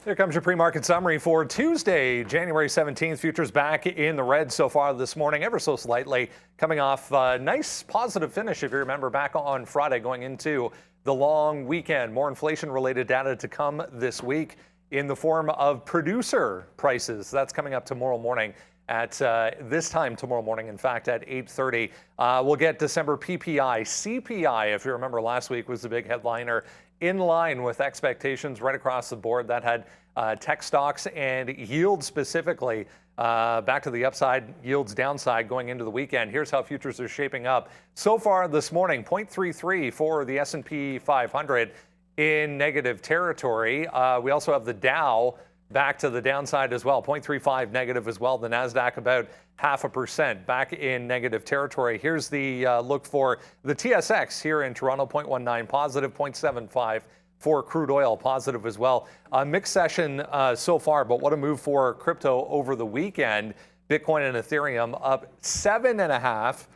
Here comes your pre-market summary for Tuesday, January 17th. Futures back in the red so far this morning, ever so slightly, coming off a nice positive finish, if you remember, back on Friday going into the long weekend. More inflation-related data to come this week in the form of producer prices. That's coming up tomorrow morning at this time tomorrow morning, in fact, at 8:30. We'll get December PPI. CPI, if you remember last week, was the big headliner, in line with expectations right across the board. That had tech stocks and yields specifically back to the upside, yields downside going into the weekend. Here's how futures are shaping up so far this morning. 0.33 for the S&P 500 in negative territory. We also have the Dow back to the downside as well, 0.35 negative as well. The NASDAQ about 0.5% back in negative territory. Here's the look for the TSX here in Toronto, 0.19 positive, 0.75 for crude oil positive as well. Mixed session so far, but what a move for crypto over the weekend. Bitcoin and Ethereum up 7.5%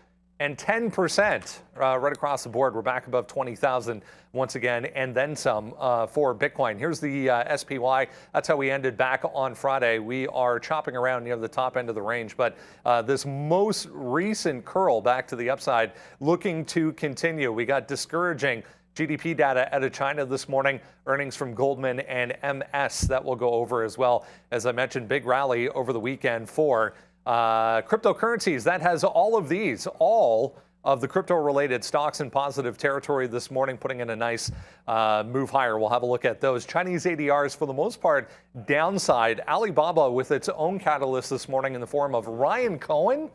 and 10% right across the board. We're back above 20,000 once again, and then some for Bitcoin. Here's the SPY. That's how we ended back on Friday. We are chopping around near the top end of the range, but this most recent curl back to the upside looking to continue. We got discouraging GDP data out of China this morning, earnings from Goldman and MS that we'll go over as well. As I mentioned, big rally over the weekend for cryptocurrencies. That has all of these, all of the crypto-related stocks in positive territory this morning, putting in a nice move higher. We'll have a look at those. Chinese ADRs, for the most part, downside. Alibaba with its own catalyst this morning in the form of Ryan Cohen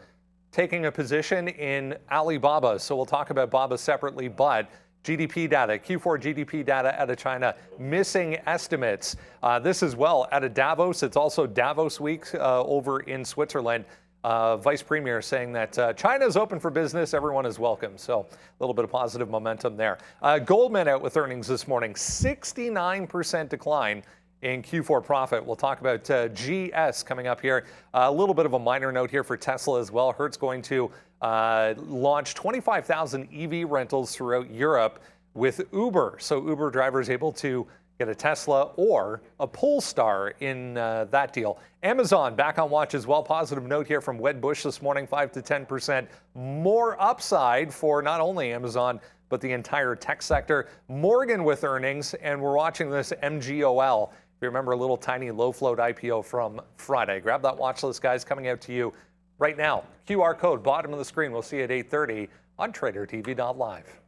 taking a position in Alibaba. So we'll talk about Baba separately, but GDP data, Q4 GDP data out of China, missing estimates. This as well out of Davos. It's also Davos week over in Switzerland. Vice Premier saying that China is open for business. Everyone is welcome. So a little bit of positive momentum there. Goldman out with earnings this morning, 69% decline in Q4 profit. We'll talk about GS coming up here. A little bit of a minor note here for Tesla as well. Hertz going to launch 25,000 EV rentals throughout Europe with Uber. So Uber drivers able to get a Tesla or a Polestar in that deal. Amazon back on watch as well. Positive note here from Wedbush this morning, 5 to 10% more upside for not only Amazon, but the entire tech sector. Morgan with earnings, and we're watching this MGOL. If you remember, a little tiny low float IPO from Friday. Grab that watch list, guys, coming out to you right now. QR code, bottom of the screen. We'll see you at 8:30 on TraderTV.Live.